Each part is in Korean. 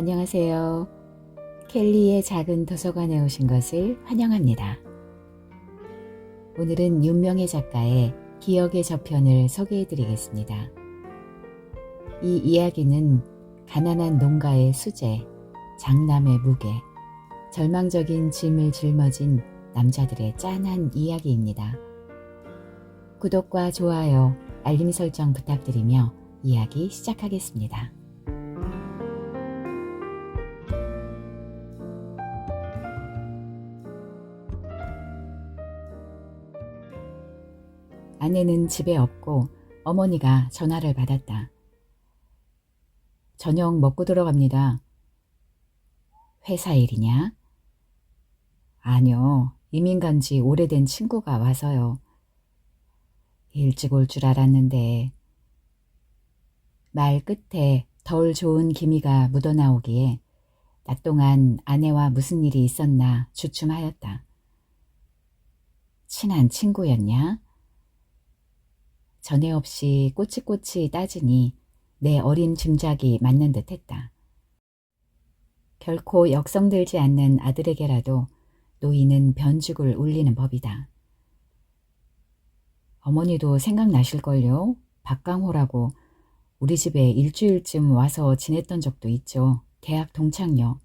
안녕하세요. 켈리의 작은 도서관에 오신 것을 환영합니다. 오늘은 윤명의 작가의 기억의 저편을 소개해 드리겠습니다. 이 이야기는 가난한 농가의 수재, 장남의 무게, 절망적인 짐을 짊어진 남자들의 짠한 이야기입니다. 구독과 좋아요, 알림 설정 부탁드리며 이야기 시작하겠습니다. 아내는 집에 없고 어머니가 전화를 받았다. 저녁 먹고 들어갑니다. 회사 일이냐? 아니요. 이민 간 지 오래된 친구가 와서요. 일찍 올 줄 알았는데. 말 끝에 덜 좋은 기미가 묻어나오기에 낮 동안 아내와 무슨 일이 있었나 주춤하였다. 친한 친구였냐? 전에 없이 꼬치꼬치 따지니 내 어린 짐작이 맞는 듯 했다. 결코 역성들지 않는 아들에게라도 노인은 변죽을 울리는 법이다. 어머니도 생각나실걸요? 박강호라고 우리 집에 일주일쯤 와서 지냈던 적도 있죠. 대학 동창녀.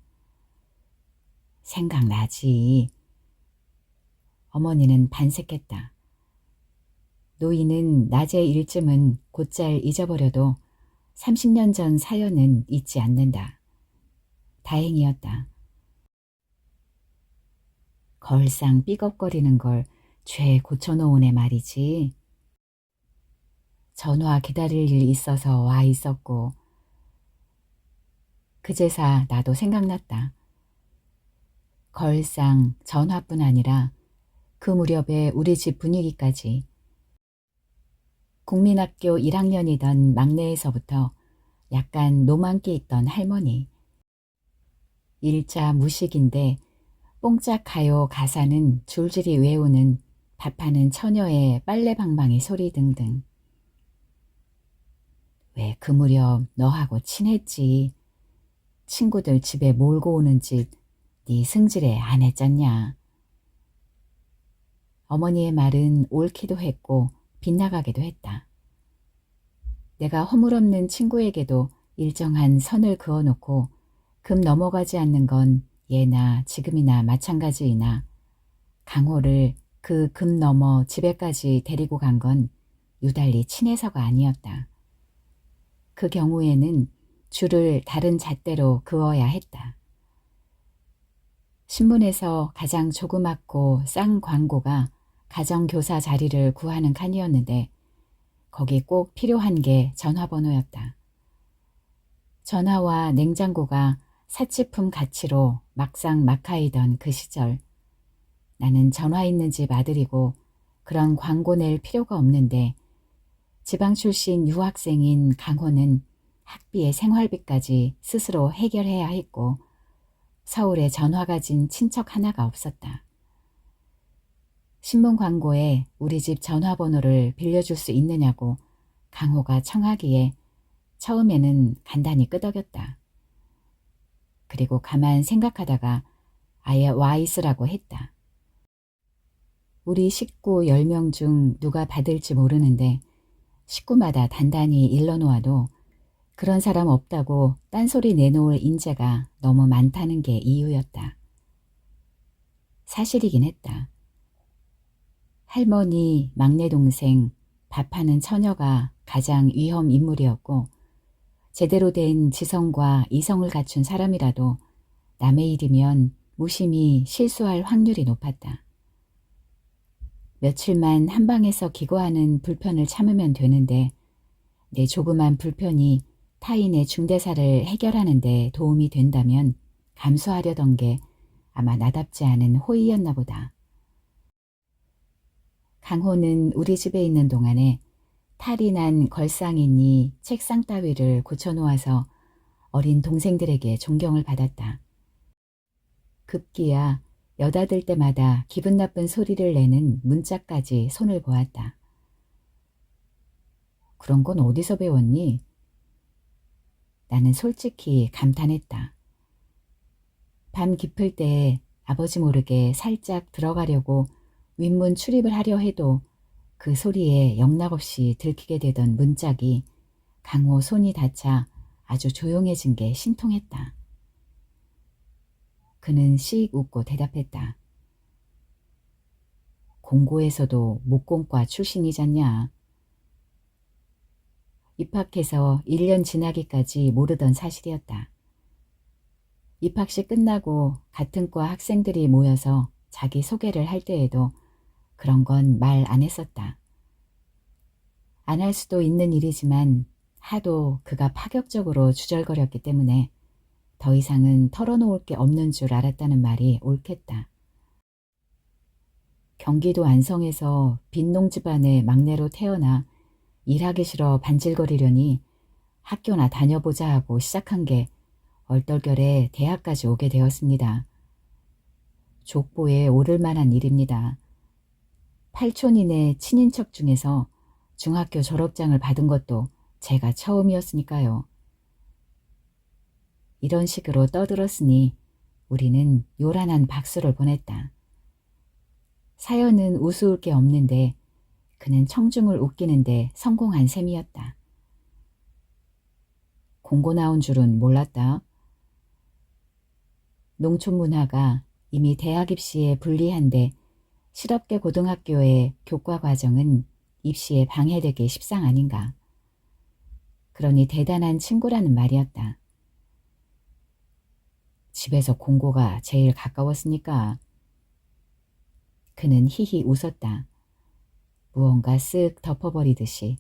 생각나지. 어머니는 반색했다. 노인은 낮의 일쯤은 곧잘 잊어버려도 30년 전 사연은 잊지 않는다. 다행이었다. 걸상 삐걱거리는 걸 죄 고쳐놓으네 말이지. 전화 기다릴 일 있어서 와 있었고. 그제사 나도 생각났다. 걸상 전화뿐 아니라 그 무렵에 우리 집 분위기까지. 국민학교 1학년이던 막내에서부터 약간 노만기 있던 할머니. 일자 무식인데 뽕짝 가요 가사는 줄줄이 외우는 밥하는 처녀의 빨래방망이 소리 등등. 왜 그 무렵 너하고 친했지. 친구들 집에 몰고 오는 짓 네 승질에 안 했잖냐. 어머니의 말은 옳기도 했고 빗나가기도 했다. 내가 허물없는 친구에게도 일정한 선을 그어놓고 급 넘어가지 않는 건 예나 지금이나 마찬가지이나 강호를 그 급 넘어 집에까지 데리고 간 건 유달리 친해서가 아니었다. 그 경우에는 줄을 다른 잣대로 그어야 했다. 신문에서 가장 조그맣고 싼 광고가 가정교사 자리를 구하는 칸이었는데 거기 꼭 필요한 게 전화번호였다. 전화와 냉장고가 사치품 가치로 막상막하이던 그 시절 나는 전화 있는 집 아들이고 그런 광고 낼 필요가 없는데 지방 출신 유학생인 강호는 학비에 생활비까지 스스로 해결해야 했고 서울에 전화 가진 친척 하나가 없었다. 신문 광고에 우리 집 전화번호를 빌려줄 수 있느냐고 강호가 청하기에 처음에는 간단히 끄덕였다. 그리고 가만 생각하다가 아예 와 있으라고 했다. 우리 식구 10명 중 누가 받을지 모르는데 식구마다 단단히 일러놓아도 그런 사람 없다고 딴소리 내놓을 인재가 너무 많다는 게 이유였다. 사실이긴 했다. 할머니, 막내 동생, 밥하는 처녀가 가장 위험 인물이었고 제대로 된 지성과 이성을 갖춘 사람이라도 남의 일이면 무심히 실수할 확률이 높았다. 며칠만 한방에서 기거하는 불편을 참으면 되는데 내 조그만 불편이 타인의 중대사를 해결하는 데 도움이 된다면 감수하려던 게 아마 나답지 않은 호의였나 보다. 강호는 우리 집에 있는 동안에 탈이 난 걸상이니 책상 따위를 고쳐놓아서 어린 동생들에게 존경을 받았다. 급기야 여다들 때마다 기분 나쁜 소리를 내는 문자까지 손을 보았다. 그런 건 어디서 배웠니? 나는 솔직히 감탄했다. 밤 깊을 때 아버지 모르게 살짝 들어가려고 윗문 출입을 하려 해도 그 소리에 영락없이 들키게 되던 문짝이 강호 손이 닿자 아주 조용해진 게 신통했다. 그는 씩 웃고 대답했다. 공고에서도 목공과 출신이잖냐. 입학해서 1년 지나기까지 모르던 사실이었다. 입학식 끝나고 같은 과 학생들이 모여서 자기 소개를 할 때에도 그런 건 말 안 했었다. 안 할 수도 있는 일이지만 하도 그가 파격적으로 주절거렸기 때문에 더 이상은 털어놓을 게 없는 줄 알았다는 말이 옳겠다. 경기도 안성에서 빈농 집안의 막내로 태어나 일하기 싫어 반질거리려니 학교나 다녀보자 하고 시작한 게 얼떨결에 대학까지 오게 되었습니다. 족보에 오를 만한 일입니다. 8촌인의 친인척 중에서 중학교 졸업장을 받은 것도 제가 처음이었으니까요. 이런 식으로 떠들었으니 우리는 요란한 박수를 보냈다. 사연은 우스울 게 없는데 그는 청중을 웃기는데 성공한 셈이었다. 공고 나온 줄은 몰랐다. 농촌 문화가 이미 대학 입시에 불리한데 실업계 고등학교의 교과 과정은 입시에 방해되기 십상 아닌가. 그러니 대단한 친구라는 말이었다. 집에서 공고가 제일 가까웠으니까. 그는 히히 웃었다. 무언가 쓱 덮어버리듯이.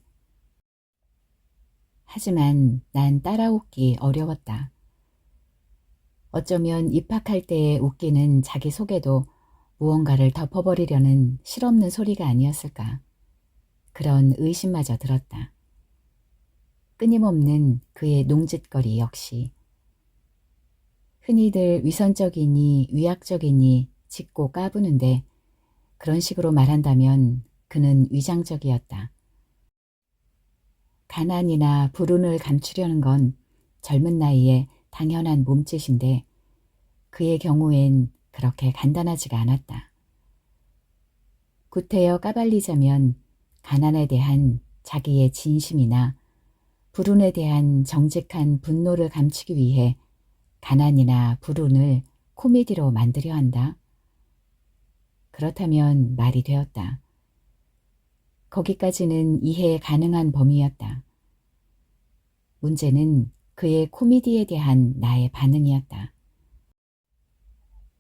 하지만 난 따라웃기 어려웠다. 어쩌면 입학할 때의 웃기는 자기소개도 무언가를 덮어버리려는 실없는 소리가 아니었을까. 그런 의심마저 들었다. 끊임없는 그의 농짓거리 역시. 흔히들 위선적이니 위약적이니 짚고 까부는데 그런 식으로 말한다면 그는 위장적이었다. 가난이나 불운을 감추려는 건 젊은 나이에 당연한 몸짓인데 그의 경우엔 그렇게 간단하지가 않았다. 구태여 까발리자면 가난에 대한 자기의 진심이나 불운에 대한 정직한 분노를 감추기 위해 가난이나 불운을 코미디로 만들려 한다. 그렇다면 말이 되었다. 거기까지는 이해 가능한 범위였다. 문제는 그의 코미디에 대한 나의 반응이었다.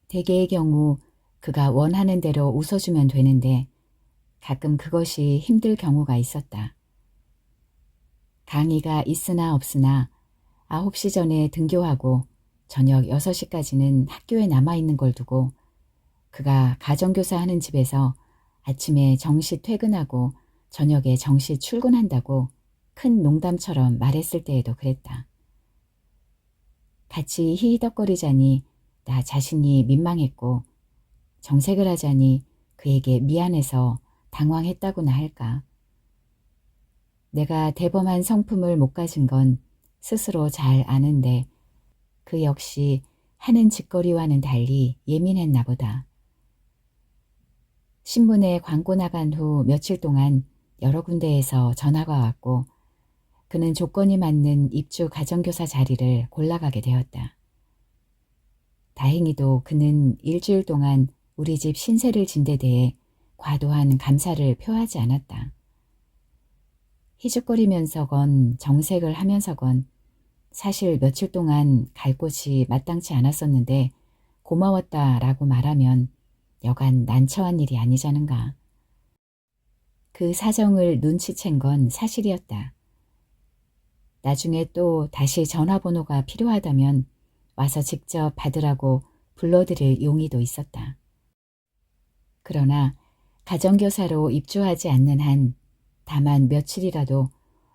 대개의 경우 그가 원하는 대로 웃어주면 되는데 가끔 그것이 힘들 경우가 있었다. 강의가 있으나 없으나 9시 전에 등교하고 저녁 6시까지는 학교에 남아있는 걸 두고 그가 가정교사 하는 집에서 아침에 정시 퇴근하고 저녁에 정시 출근한다고 큰 농담처럼 말했을 때에도 그랬다. 같이 히히덕거리자니 나 자신이 민망했고 정색을 하자니 그에게 미안해서 당황했다고나 할까. 내가 대범한 성품을 못 가진 건 스스로 잘 아는데 그 역시 하는 짓거리와는 달리 예민했나 보다. 신문에 광고 나간 후 며칠 동안 여러 군데에서 전화가 왔고 그는 조건이 맞는 입주 가정교사 자리를 골라가게 되었다. 다행히도 그는 일주일 동안 우리 집 신세를 진 데 대해 과도한 감사를 표하지 않았다. 희죽거리면서건 정색을 하면서건 사실 며칠 동안 갈 곳이 마땅치 않았었는데 고마웠다라고 말하면 여간 난처한 일이 아니자는가. 그 사정을 눈치챈 건 사실이었다. 나중에 또 다시 전화번호가 필요하다면 와서 직접 받으라고 불러드릴 용의도 있었다. 그러나 가정교사로 입주하지 않는 한 다만 며칠이라도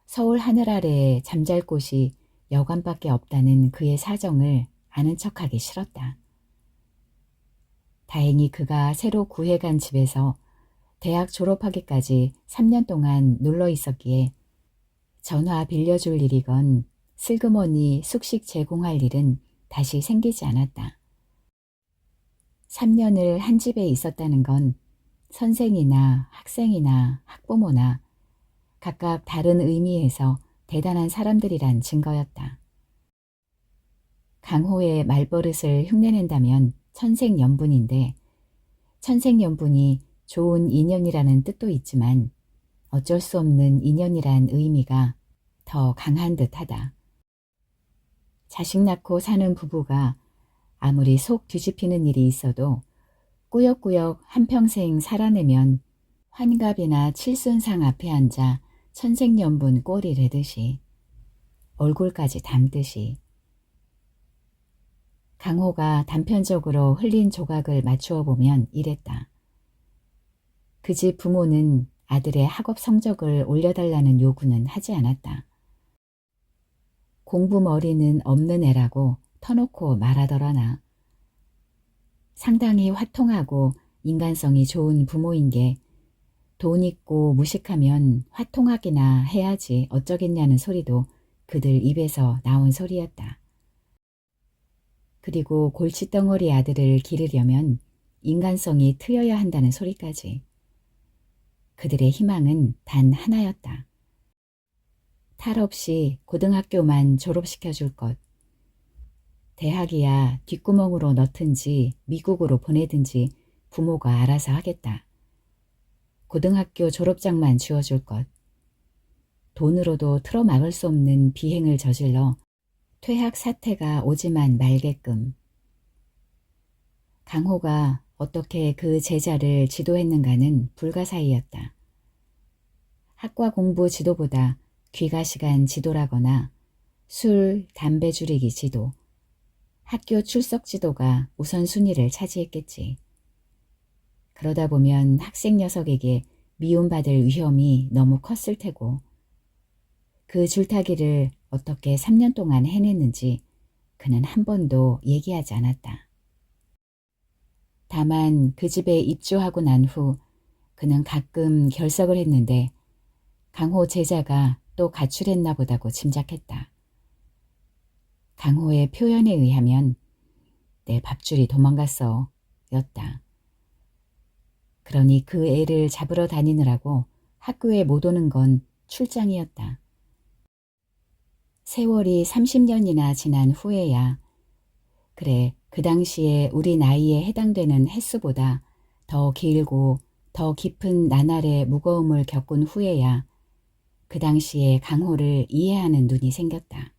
서울 하늘 아래에 잠잘 곳이 여관밖에 없다는 그의 사정을 아는 척하기 싫었다. 다행히 그가 새로 구해간 집에서 대학 졸업하기까지 3년 동안 눌러 있었기에 전화 빌려줄 일이건 슬그머니 숙식 제공할 일은 다시 생기지 않았다. 3년을 한 집에 있었다는 건 선생이나 학생이나 학부모나 각각 다른 의미에서 대단한 사람들이란 증거였다. 강호의 말버릇을 흉내낸다면 천생연분인데 천생연분이 좋은 인연이라는 뜻도 있지만 어쩔 수 없는 인연이란 의미가 더 강한 듯하다. 자식 낳고 사는 부부가 아무리 속 뒤집히는 일이 있어도 꾸역꾸역 한평생 살아내면 환갑이나 칠순상 앞에 앉아 천생연분 꼴이래듯이 얼굴까지 닮듯이 강호가 단편적으로 흘린 조각을 맞추어 보면 이랬다. 그 집 부모는 아들의 학업 성적을 올려달라는 요구는 하지 않았다. 공부머리는 없는 애라고 터놓고 말하더라나. 상당히 화통하고 인간성이 좋은 부모인 게 돈 있고 무식하면 화통하기나 해야지 어쩌겠냐는 소리도 그들 입에서 나온 소리였다. 그리고 골칫덩어리 아들을 기르려면 인간성이 트여야 한다는 소리까지. 그들의 희망은 단 하나였다. 탈 없이 고등학교만 졸업시켜줄 것. 대학이야 뒷구멍으로 넣든지 미국으로 보내든지 부모가 알아서 하겠다. 고등학교 졸업장만 쥐어줄 것. 돈으로도 틀어막을 수 없는 비행을 저질러 퇴학 사태가 오지만 말게끔. 강호가 어떻게 그 제자를 지도했는가는 불가사의였다. 학과 공부 지도보다 귀가 시간 지도라거나 술, 담배 줄이기 지도, 학교 출석 지도가 우선순위를 차지했겠지. 그러다 보면 학생 녀석에게 미움받을 위험이 너무 컸을 테고 그 줄타기를 어떻게 3년 동안 해냈는지 그는 한 번도 얘기하지 않았다. 다만 그 집에 입주하고 난 후 그는 가끔 결석을 했는데 강호 제자가 또 가출했나 보다고 짐작했다. 강호의 표현에 의하면 내 밥줄이 도망갔어 였다. 그러니 그 애를 잡으러 다니느라고 학교에 못 오는 건 출장이었다. 세월이 30년이나 지난 후에야 그래 그 당시에 우리 나이에 해당되는 횟수보다 더 길고 더 깊은 나날의 무거움을 겪은 후에야 그 당시에 강호를 이해하는 눈이 생겼다.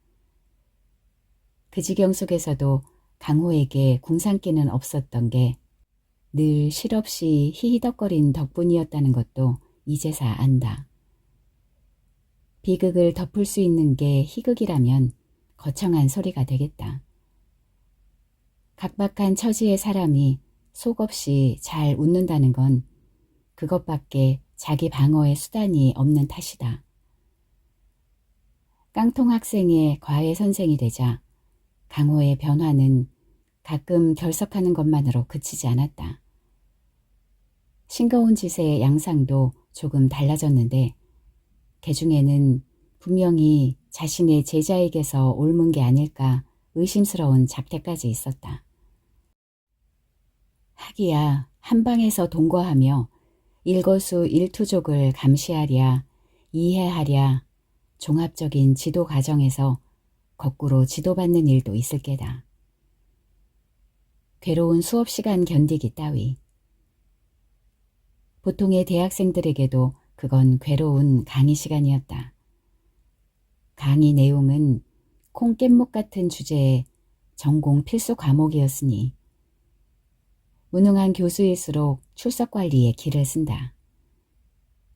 그 지경 속에서도 강호에게 궁상기는 없었던 게 늘 실없이 히히덕거린 덕분이었다는 것도 이제서 안다. 비극을 덮을 수 있는 게 희극이라면 거창한 소리가 되겠다. 각박한 처지의 사람이 속없이 잘 웃는다는 건 그것밖에 자기 방어의 수단이 없는 탓이다. 깡통 학생의 과외 선생이 되자 강호의 변화는 가끔 결석하는 것만으로 그치지 않았다. 싱거운 짓의 양상도 조금 달라졌는데 개중에는 분명히 자신의 제자에게서 옮은 게 아닐까 의심스러운 작태까지 있었다. 하기야 한방에서 동거하며 일거수일투족을 감시하랴 이해하랴 종합적인 지도 과정에서 거꾸로 지도받는 일도 있을 게다. 괴로운 수업시간 견디기 따위. 보통의 대학생들에게도 그건 괴로운 강의 시간이었다. 강의 내용은 콩깻묵 같은 주제의 전공 필수 과목이었으니 무능한 교수일수록 출석 관리에 기를 쓴다.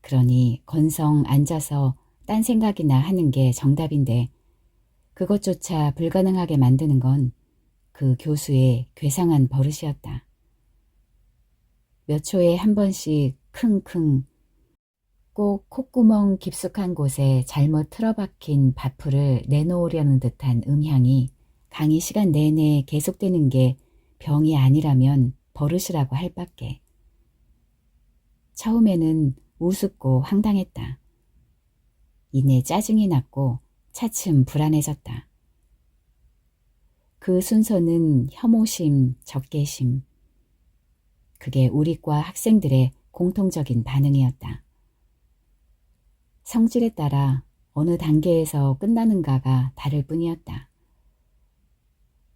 그러니 건성 앉아서 딴 생각이나 하는 게 정답인데 그것조차 불가능하게 만드는 건 그 교수의 괴상한 버릇이었다. 몇 초에 한 번씩 킁킁 꼭 콧구멍 깊숙한 곳에 잘못 틀어박힌 바풀을 내놓으려는 듯한 음향이 강의 시간 내내 계속되는 게 병이 아니라면 버릇이라고 할 밖에. 처음에는 우습고 황당했다. 이내 짜증이 났고 차츰 불안해졌다. 그 순서는 혐오심, 적개심, 그게 우리과 학생들의 공통적인 반응이었다. 성질에 따라 어느 단계에서 끝나는가가 다를 뿐이었다.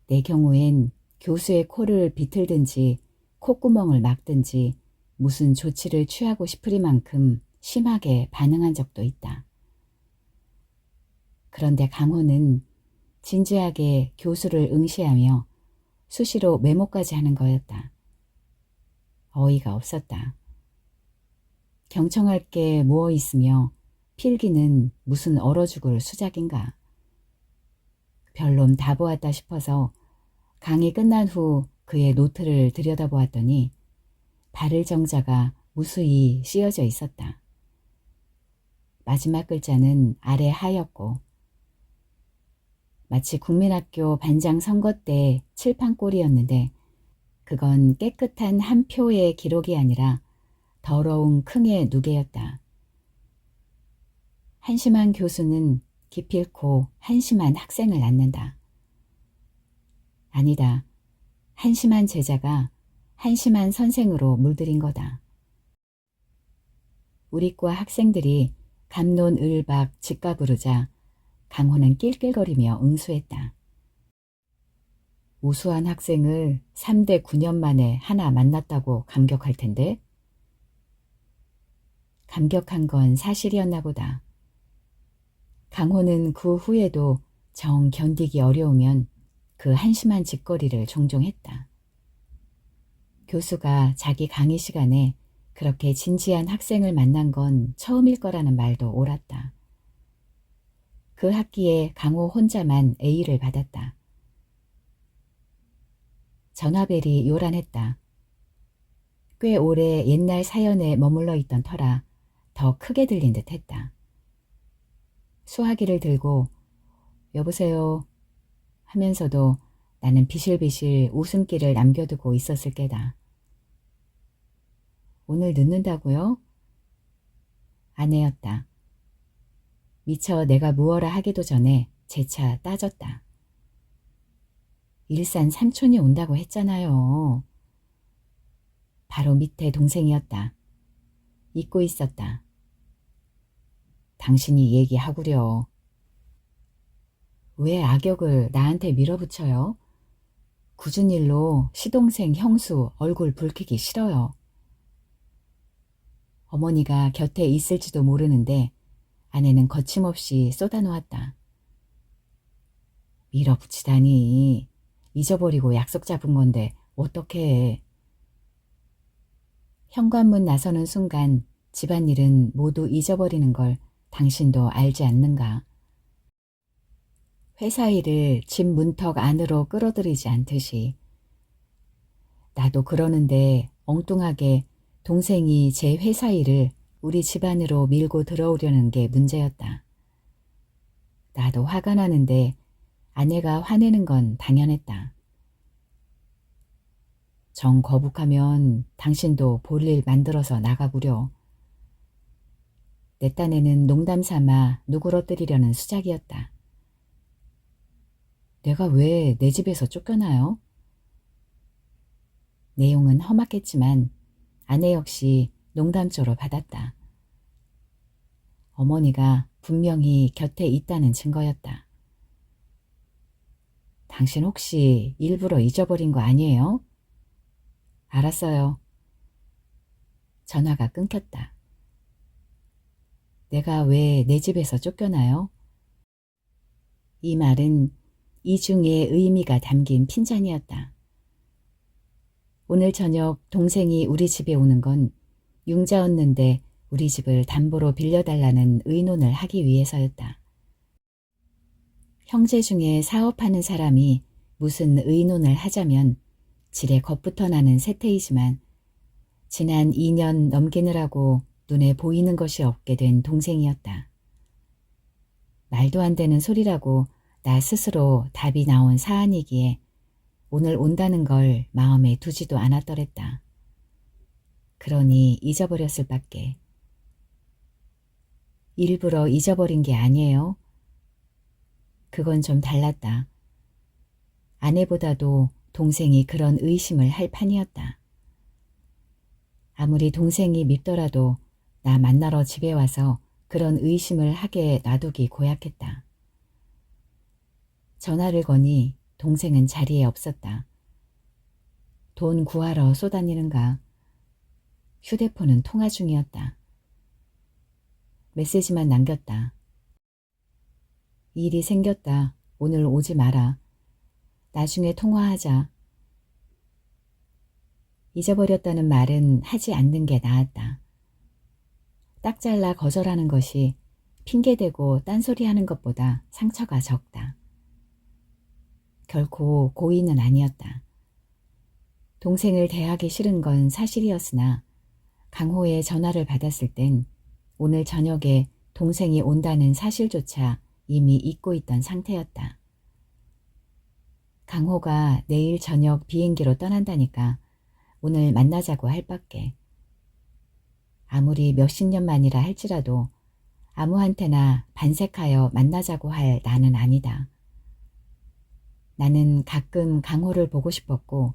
내 경우엔 교수의 코를 비틀든지 콧구멍을 막든지 무슨 조치를 취하고 싶으리만큼 심하게 반응한 적도 있다. 그런데 강호는 진지하게 교수를 응시하며 수시로 메모까지 하는 거였다. 어이가 없었다. 경청할 게 무어 있으며 필기는 무슨 얼어 죽을 수작인가. 별놈 다 보았다 싶어서 강의 끝난 후 그의 노트를 들여다보았더니 바를 정자가 무수히 씌어져 있었다. 마지막 글자는 아래 하였고 마치 국민학교 반장 선거 때 칠판꼴이었는데 그건 깨끗한 한 표의 기록이 아니라 더러운坑의 누개였다. 한심한 교수는 기필코 한심한 학생을 낳는다. 아니다. 한심한 제자가 한심한 선생으로 물들인 거다. 우리과 학생들이 갑론을박 직가 부르자 강호는 낄낄거리며 응수했다. 우수한 학생을 3대 9년 만에 하나 만났다고 감격할 텐데? 감격한 건 사실이었나 보다. 강호는 그 후에도 정 견디기 어려우면 그 한심한 짓거리를 종종 했다. 교수가 자기 강의 시간에 그렇게 진지한 학생을 만난 건 처음일 거라는 말도 옳았다. 그 학기에 강호 혼자만 A를 받았다. 전화벨이 요란했다. 꽤 오래 옛날 사연에 머물러 있던 터라 더 크게 들린 듯 했다. 수화기를 들고 여보세요 하면서도 나는 비실비실 웃음기를 남겨두고 있었을 게다. 오늘 늦는다고요? 아내였다. 미처 내가 무어라 하기도 전에 재차 따졌다. 일산 삼촌이 온다고 했잖아요. 바로 밑에 동생이었다. 잊고 있었다. 당신이 얘기하구려. 왜 악역을 나한테 밀어붙여요? 굳은 일로 시동생 형수 얼굴 붉히기 싫어요. 어머니가 곁에 있을지도 모르는데 아내는 거침없이 쏟아놓았다. 밀어붙이다니. 잊어버리고 약속 잡은 건데 어떻게 해. 현관문 나서는 순간 집안일은 모두 잊어버리는 걸 당신도 알지 않는가. 회사 일을 집 문턱 안으로 끌어들이지 않듯이. 나도 그러는데 엉뚱하게 동생이 제 회사 일을 우리 집안으로 밀고 들어오려는 게 문제였다. 나도 화가 나는데 아내가 화내는 건 당연했다. 정 거북하면 당신도 볼일 만들어서 나가구려. 내 딴에는 농담 삼아 누그러뜨리려는 수작이었다. 내가 왜 내 집에서 쫓겨나요? 내용은 험악했지만 아내 역시 농담조로 받았다. 어머니가 분명히 곁에 있다는 증거였다. 당신 혹시 일부러 잊어버린 거 아니에요? 알았어요. 전화가 끊겼다. 내가 왜 내 집에서 쫓겨나요? 이 말은 이중의 의미가 담긴 핀잔이었다. 오늘 저녁 동생이 우리 집에 오는 건 융자 얻는데 우리 집을 담보로 빌려달라는 의논을 하기 위해서였다. 형제 중에 사업하는 사람이 무슨 의논을 하자면 지레 겁부터 나는 세태이지만 지난 2년 넘기느라고 눈에 보이는 것이 없게 된 동생이었다. 말도 안 되는 소리라고 나 스스로 답이 나온 사안이기에 오늘 온다는 걸 마음에 두지도 않았더랬다. 그러니 잊어버렸을 밖에. 일부러 잊어버린 게 아니에요. 그건 좀 달랐다. 아내보다도 동생이 그런 의심을 할 판이었다. 아무리 동생이 밉더라도 나 만나러 집에 와서 그런 의심을 하게 놔두기 고약했다. 전화를 거니 동생은 자리에 없었다. 돈 구하러 쏘다니는가. 휴대폰은 통화 중이었다. 메시지만 남겼다. 일이 생겼다. 오늘 오지 마라. 나중에 통화하자. 잊어버렸다는 말은 하지 않는 게 나았다. 딱 잘라 거절하는 것이 핑계대고 딴소리하는 것보다 상처가 적다. 결코 고의는 아니었다. 동생을 대하기 싫은 건 사실이었으나 강호의 전화를 받았을 땐 오늘 저녁에 동생이 온다는 사실조차 이미 잊고 있던 상태였다. 강호가 내일 저녁 비행기로 떠난다니까 오늘 만나자고 할 밖에. 아무리 몇십 년 만이라 할지라도 아무한테나 반색하여 만나자고 할 나는 아니다. 나는 가끔 강호를 보고 싶었고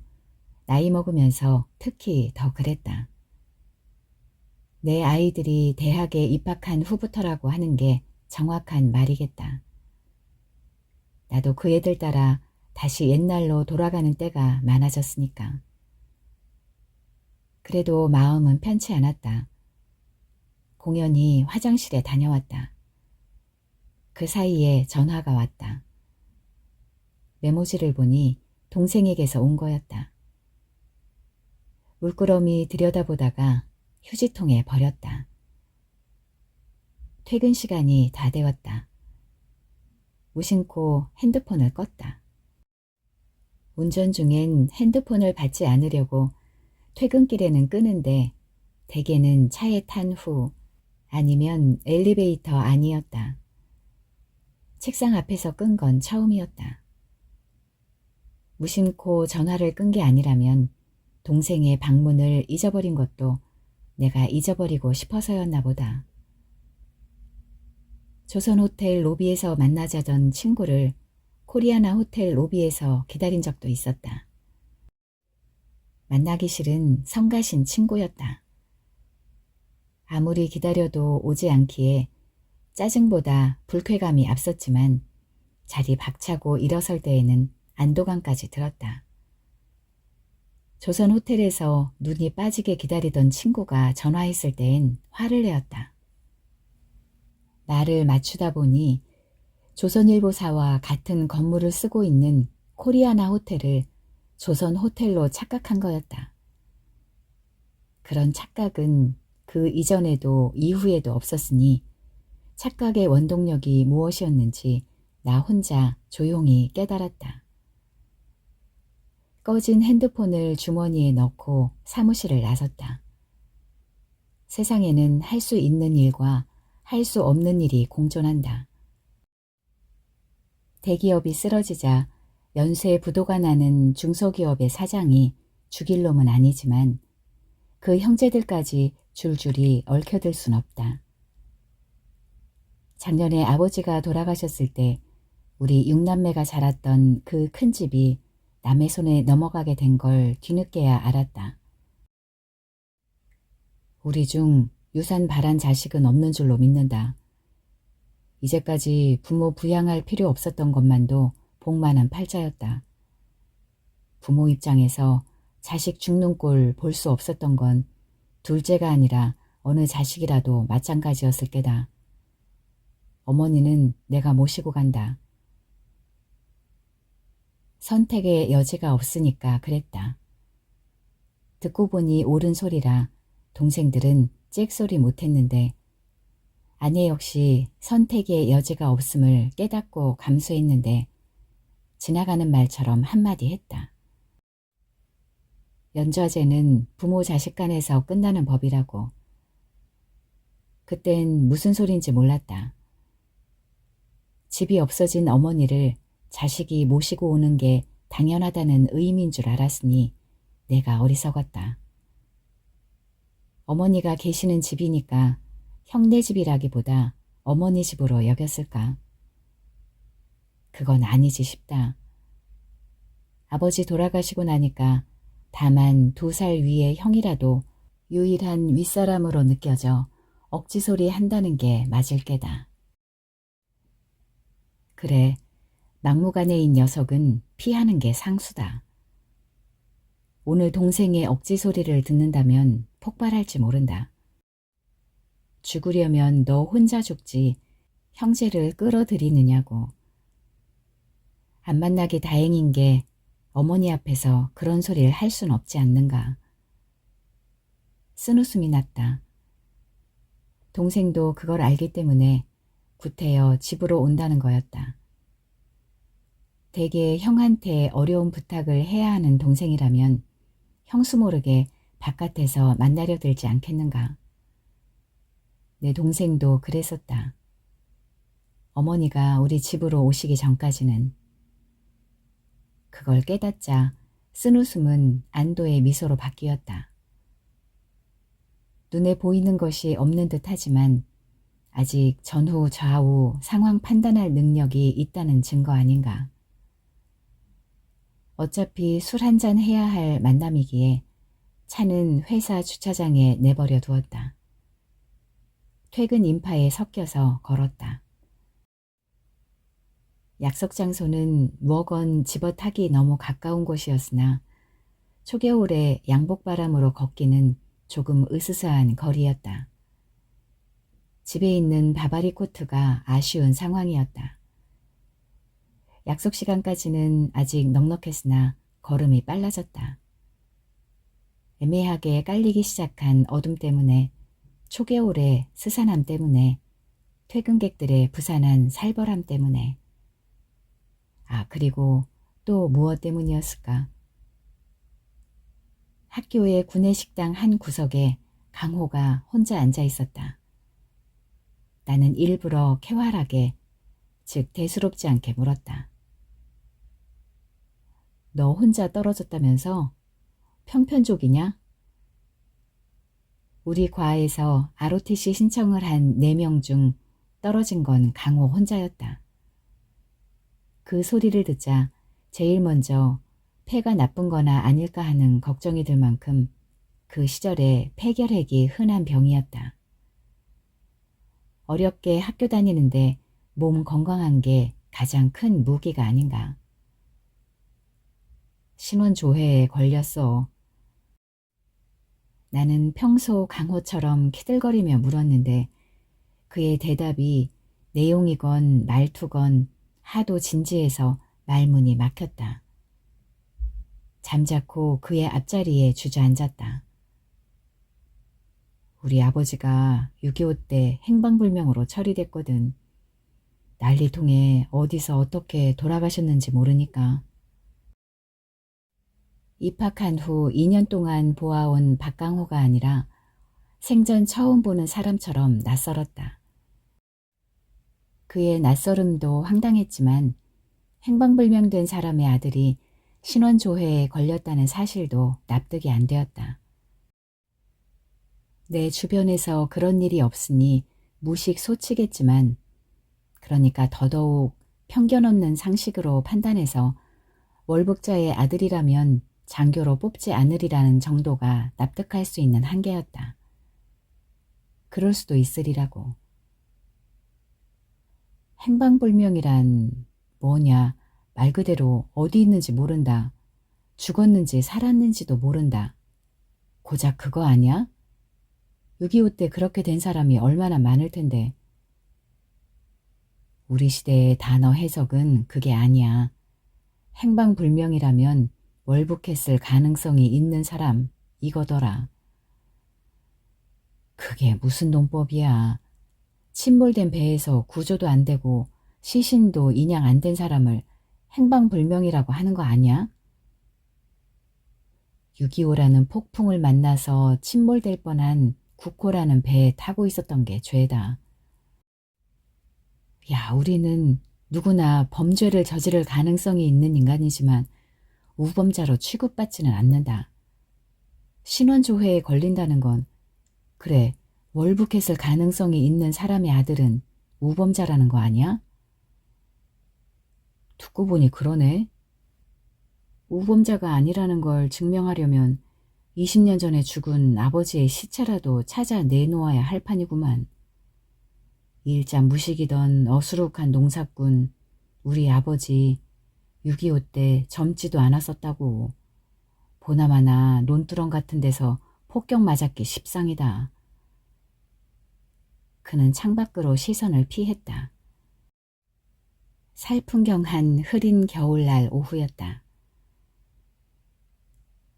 나이 먹으면서 특히 더 그랬다. 내 아이들이 대학에 입학한 후부터라고 하는 게 정확한 말이겠다. 나도 그 애들 따라 다시 옛날로 돌아가는 때가 많아졌으니까. 그래도 마음은 편치 않았다. 공연히 화장실에 다녀왔다. 그 사이에 전화가 왔다. 메모지를 보니 동생에게서 온 거였다. 물끄러미 들여다보다가 휴지통에 버렸다. 퇴근 시간이 다 되었다. 무심코 핸드폰을 껐다. 운전 중엔 핸드폰을 받지 않으려고 퇴근길에는 끄는데 대개는 차에 탄 후 아니면 엘리베이터 안이었다. 책상 앞에서 끈 건 처음이었다. 무심코 전화를 끈 게 아니라면 동생의 방문을 잊어버린 것도 내가 잊어버리고 싶어서였나 보다. 조선호텔 로비에서 만나자던 친구를 코리아나 호텔 로비에서 기다린 적도 있었다. 만나기 싫은 성가신 친구였다. 아무리 기다려도 오지 않기에 짜증보다 불쾌감이 앞섰지만 자리 박차고 일어설 때에는 안도감까지 들었다. 조선 호텔에서 눈이 빠지게 기다리던 친구가 전화했을 때엔 화를 내었다. 나를 맞추다 보니 조선일보사와 같은 건물을 쓰고 있는 코리아나 호텔을 조선 호텔로 착각한 거였다. 그런 착각은 그 이전에도 이후에도 없었으니 착각의 원동력이 무엇이었는지 나 혼자 조용히 깨달았다. 꺼진 핸드폰을 주머니에 넣고 사무실을 나섰다. 세상에는 할 수 있는 일과 할 수 없는 일이 공존한다. 대기업이 쓰러지자 연쇄 부도가 나는 중소기업의 사장이 죽일 놈은 아니지만 그 형제들까지 줄줄이 얽혀들 순 없다. 작년에 아버지가 돌아가셨을 때 우리 6남매가 자랐던 그 큰 집이 남의 손에 넘어가게 된 걸 뒤늦게야 알았다. 우리 중 유산 바란 자식은 없는 줄로 믿는다. 이제까지 부모 부양할 필요 없었던 것만도 복만한 팔자였다. 부모 입장에서 자식 죽는 꼴 볼 수 없었던 건 둘째가 아니라 어느 자식이라도 마찬가지였을 게다. 어머니는 내가 모시고 간다. 선택의 여지가 없으니까 그랬다. 듣고 보니 옳은 소리라 동생들은 짹소리 못했는데 아내 역시 선택의 여지가 없음을 깨닫고 감수했는데 지나가는 말처럼 한마디 했다. 연좌제는 부모 자식 간에서 끝나는 법이라고. 그땐 무슨 소린지 몰랐다. 집이 없어진 어머니를 자식이 모시고 오는 게 당연하다는 의미인 줄 알았으니 내가 어리석었다. 어머니가 계시는 집이니까 형네 집이라기보다 어머니 집으로 여겼을까? 그건 아니지 싶다. 아버지 돌아가시고 나니까 다만 2살 위의 형이라도 유일한 윗사람으로 느껴져 억지소리 한다는 게 맞을 게다. 그래, 막무가내인 녀석은 피하는 게 상수다. 오늘 동생의 억지소리를 듣는다면 폭발할지 모른다. 죽으려면 너 혼자 죽지 형제를 끌어들이느냐고. 안 만나기 다행인 게 어머니 앞에서 그런 소리를 할 순 없지 않는가. 쓴웃음이 났다. 동생도 그걸 알기 때문에 구태여 집으로 온다는 거였다. 대개 형한테 어려운 부탁을 해야 하는 동생이라면 형수 모르게 바깥에서 만나려 들지 않겠는가. 내 동생도 그랬었다. 어머니가 우리 집으로 오시기 전까지는. 그걸 깨닫자 쓴웃음은 안도의 미소로 바뀌었다. 눈에 보이는 것이 없는 듯 하지만 아직 전후 좌우 상황 판단할 능력이 있다는 증거 아닌가. 어차피 술 한잔 해야 할 만남이기에 차는 회사 주차장에 내버려 두었다. 퇴근 인파에 섞여서 걸었다. 약속 장소는 무어건 집어타기 너무 가까운 곳이었으나 초겨울에 양복바람으로 걷기는 조금 으스스한 거리였다. 집에 있는 바바리 코트가 아쉬운 상황이었다. 약속 시간까지는 아직 넉넉했으나 걸음이 빨라졌다. 애매하게 깔리기 시작한 어둠 때문에, 초겨울의 스산함 때문에, 퇴근객들의 부산한 살벌함 때문에, 그리고 또 무엇 때문이었을까? 학교의 구내식당 한 구석에 강호가 혼자 앉아 있었다. 나는 일부러 쾌활하게, 즉 대수롭지 않게 물었다. 너 혼자 떨어졌다면서? 평편족이냐? 우리 과에서 ROTC 신청을 한 4명 중 떨어진 건 강호 혼자였다. 그 소리를 듣자 제일 먼저 폐가 나쁜 거나 아닐까 하는 걱정이 들 만큼 그 시절에 폐결핵이 흔한 병이었다. 어렵게 학교 다니는데 몸 건강한 게 가장 큰 무기가 아닌가. 신원조회에 걸렸어. 나는 평소 강호처럼 키들거리며 물었는데 그의 대답이 내용이건 말투건 하도 진지해서 말문이 막혔다. 잠자코 그의 앞자리에 주저앉았다. 우리 아버지가 6.25 때 행방불명으로 처리됐거든. 난리통에 어디서 어떻게 돌아가셨는지 모르니까. 입학한 후 2년 동안 보아온 박강호가 아니라 생전 처음 보는 사람처럼 낯설었다. 그의 낯설음도 황당했지만 행방불명된 사람의 아들이 신원조회에 걸렸다는 사실도 납득이 안 되었다. 내 주변에서 그런 일이 없으니 무식소치겠지만 그러니까 더더욱 편견 없는 상식으로 판단해서 월북자의 아들이라면 장교로 뽑지 않으리라는 정도가 납득할 수 있는 한계였다. 그럴 수도 있으리라고. 행방불명이란 뭐냐, 말 그대로 어디 있는지 모른다. 죽었는지 살았는지도 모른다. 고작 그거 아니야? 6.25 때 그렇게 된 사람이 얼마나 많을 텐데. 우리 시대의 단어 해석은 그게 아니야. 행방불명이라면 월북했을 가능성이 있는 사람, 이거더라. 그게 무슨 논법이야. 침몰된 배에서 구조도 안 되고 시신도 인양 안 된 사람을 행방불명이라고 하는 거 아니야? 6.25라는 폭풍을 만나서 침몰될 뻔한 국호라는 배에 타고 있었던 게 죄다. 야, 우리는 누구나 범죄를 저지를 가능성이 있는 인간이지만 우범자로 취급받지는 않는다. 신원조회에 걸린다는 건 그래, 월북했을 가능성이 있는 사람의 아들은 우범자라는 거 아니야? 듣고 보니 그러네. 우범자가 아니라는 걸 증명하려면 20년 전에 죽은 아버지의 시체라도 찾아 내놓아야 할 판이구만. 일자 무식이던 어수룩한 농사꾼 우리 아버지 6.25 때 젊지도 않았었다고. 보나마나 논두렁 같은 데서 폭격 맞았기 십상이다. 그는 창밖으로 시선을 피했다. 살풍경한 흐린 겨울날 오후였다.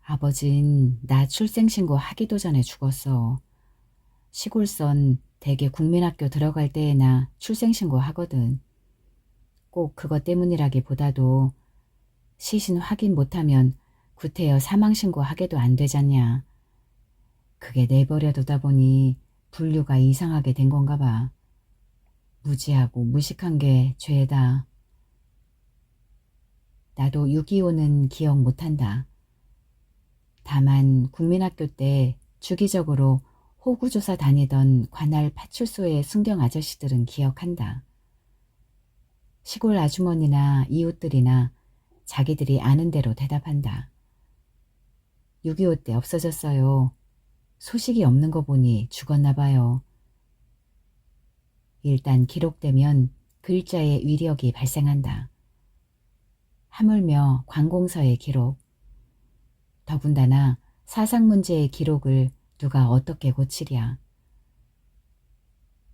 아버진 나 출생신고 하기도 전에 죽었어. 시골선 대개 국민학교 들어갈 때에나 출생신고 하거든. 꼭 그것 때문이라기보다도 시신 확인 못하면 구태여 사망신고 하게도 안 되잖냐. 그게 내버려두다 보니 분류가 이상하게 된 건가 봐. 무지하고 무식한 게 죄다. 나도 6.25는 기억 못한다. 다만 국민학교 때 주기적으로 호구조사 다니던 관할 파출소의 순경 아저씨들은 기억한다. 시골 아주머니나 이웃들이나 자기들이 아는 대로 대답한다. 6.25 때 없어졌어요. 소식이 없는 거 보니 죽었나 봐요. 일단 기록되면 글자의 위력이 발생한다. 하물며 관공서의 기록. 더군다나 사상문제의 기록을 누가 어떻게 고치랴.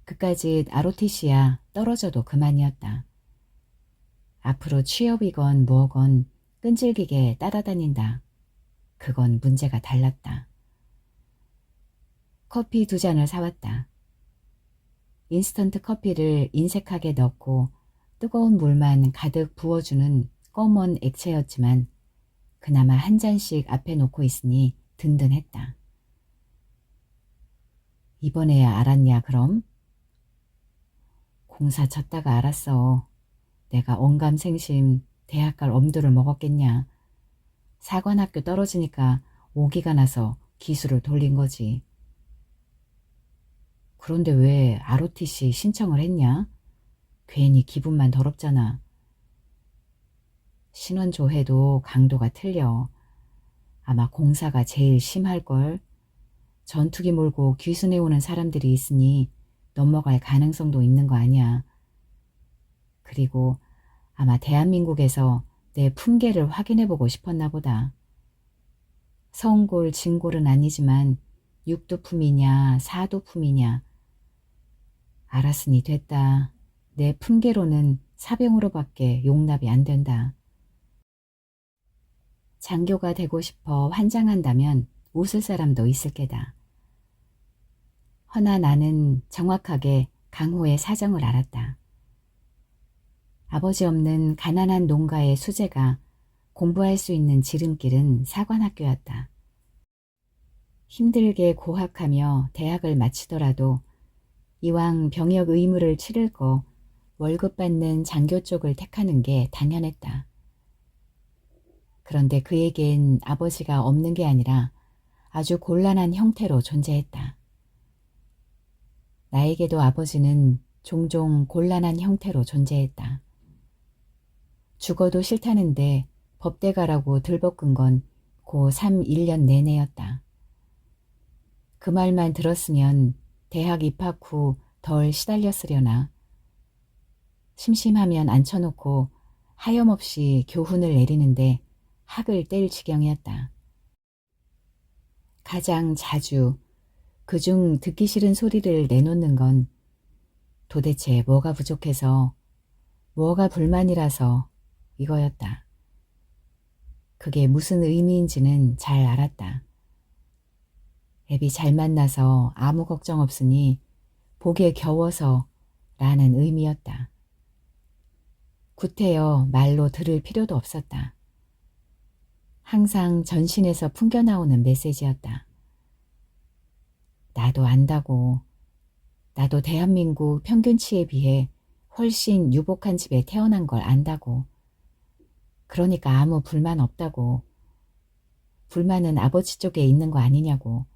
그까짓 ROTC야 떨어져도 그만이었다. 앞으로 취업이건 뭐건 끈질기게 따라다닌다. 그건 문제가 달랐다. 커피 2잔을 사왔다. 인스턴트 커피를 인색하게 넣고 뜨거운 물만 가득 부어주는 검은 액체였지만 그나마 한 잔씩 앞에 놓고 있으니 든든했다. 이번에야 알았냐 그럼? 공사 쳤다가 알았어. 내가 언감생심 대학 갈 엄두를 먹었겠냐. 사관학교 떨어지니까 오기가 나서 기술을 돌린 거지. 그런데 왜 ROTC 신청을 했냐? 괜히 기분만 더럽잖아. 신원조회도 강도가 틀려. 아마 공사가 제일 심할걸. 전투기 몰고 귀순해오는 사람들이 있으니 넘어갈 가능성도 있는 거 아니야. 그리고 아마 대한민국에서 내 품계를 확인해보고 싶었나 보다. 성골, 진골은 아니지만 육두품이냐 사도품이냐. 알았으니 됐다. 내 품계로는 사병으로밖에 용납이 안 된다. 장교가 되고 싶어 환장한다면 웃을 사람도 있을 게다. 허나 나는 정확하게 강호의 사정을 알았다. 아버지 없는 가난한 농가의 수재가 공부할 수 있는 지름길은 사관학교였다. 힘들게 고학하며 대학을 마치더라도 이왕 병역 의무를 치를 거 월급 받는 장교 쪽을 택하는 게 당연했다. 그런데 그에겐 아버지가 없는 게 아니라 아주 곤란한 형태로 존재했다. 나에게도 아버지는 종종 곤란한 형태로 존재했다. 죽어도 싫다는데 법대 가라고 들볶은 건 고3 1년 내내였다. 그 말만 들었으면 대학 입학 후 덜 시달렸으려나. 심심하면 앉혀놓고 하염없이 교훈을 내리는데 학을 뗄 지경이었다. 가장 자주 그중 듣기 싫은 소리를 내놓는 건 도대체 뭐가 부족해서 뭐가 불만이라서 이거였다. 그게 무슨 의미인지는 잘 알았다. 애비 잘 만나서 아무 걱정 없으니 복에 겨워서 라는 의미였다. 구태여 말로 들을 필요도 없었다. 항상 전신에서 풍겨나오는 메시지였다. 나도 안다고. 나도 대한민국 평균치에 비해 훨씬 유복한 집에 태어난 걸 안다고. 그러니까 아무 불만 없다고. 불만은 아버지 쪽에 있는 거 아니냐고.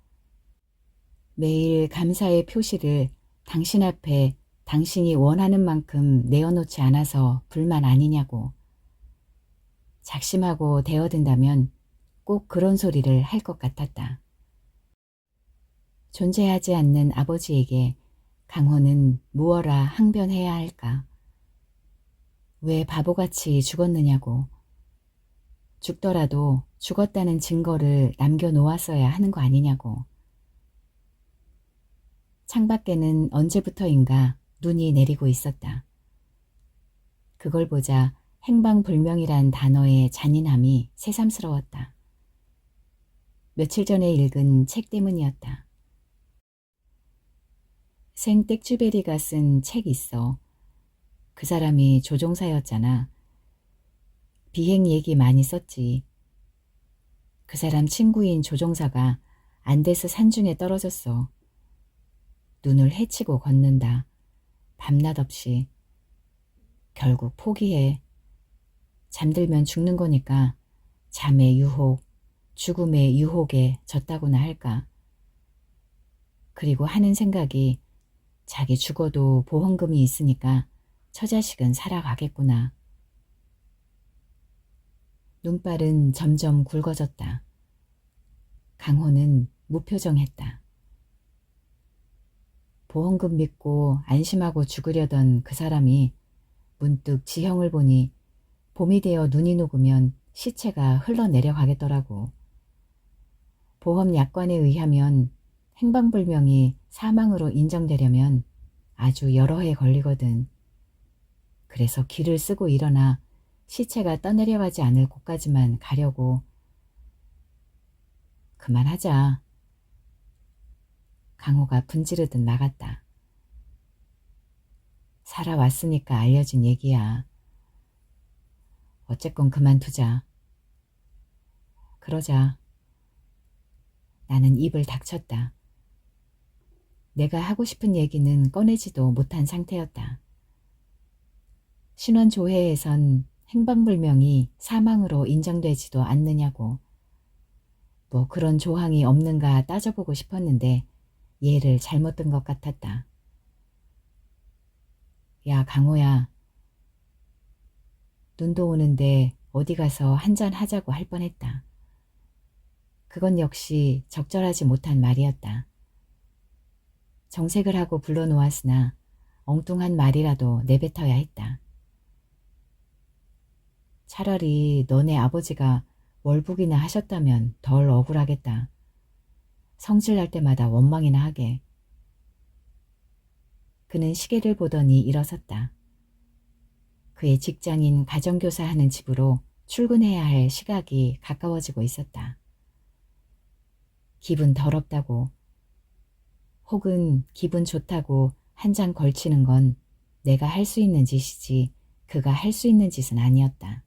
매일 감사의 표시를 당신 앞에 당신이 원하는 만큼 내어놓지 않아서 불만 아니냐고. 작심하고 대어든다면 꼭 그런 소리를 할 것 같았다. 존재하지 않는 아버지에게 강호는 무어라 항변해야 할까? 왜 바보같이 죽었느냐고. 죽더라도 죽었다는 증거를 남겨놓았어야 하는 거 아니냐고. 창밖에는 언제부터인가 눈이 내리고 있었다. 그걸 보자 행방불명이란 단어의 잔인함이 새삼스러웠다. 며칠 전에 읽은 책 때문이었다. 생땡쥐베리가 쓴 책 있어. 그 사람이 조종사였잖아. 비행 얘기 많이 썼지. 그 사람 친구인 조종사가 안데스 산중에 떨어졌어. 눈을 헤치고 걷는다. 밤낮 없이. 결국 포기해. 잠들면 죽는 거니까 잠의 유혹, 죽음의 유혹에 졌다고나 할까. 그리고 하는 생각이 자기 죽어도 보험금이 있으니까 처자식은 살아가겠구나. 눈발은 점점 굵어졌다. 강호는 무표정했다. 보험금 믿고 안심하고 죽으려던 그 사람이 문득 지형을 보니 봄이 되어 눈이 녹으면 시체가 흘러내려가겠더라고. 보험 약관에 의하면 행방불명이 사망으로 인정되려면 아주 여러 해 걸리거든. 그래서 길을 쓰고 일어나 시체가 떠내려가지 않을 곳까지만 가려고. 그만하자. 강호가 분지르듯 나갔다. 살아왔으니까 알려진 얘기야. 어쨌건 그만두자. 그러자. 나는 입을 닥쳤다. 내가 하고 싶은 얘기는 꺼내지도 못한 상태였다. 신원조회에선 행방불명이 사망으로 인정되지도 않느냐고. 뭐 그런 조항이 없는가 따져보고 싶었는데 얘를 잘못 든 것 같았다. 야, 강호야. 눈도 오는데 어디 가서 한잔 하자고 할 뻔했다. 그건 역시 적절하지 못한 말이었다. 정색을 하고 불러놓았으나 엉뚱한 말이라도 내뱉어야 했다. 차라리 너네 아버지가 월북이나 하셨다면 덜 억울하겠다. 성질날 때마다 원망이나 하게. 그는 시계를 보더니 일어섰다. 그의 직장인 가정교사 하는 집으로 출근해야 할 시각이 가까워지고 있었다. 기분 더럽다고, 혹은 기분 좋다고 한 장 걸치는 건 내가 할 수 있는 짓이지 그가 할 수 있는 짓은 아니었다.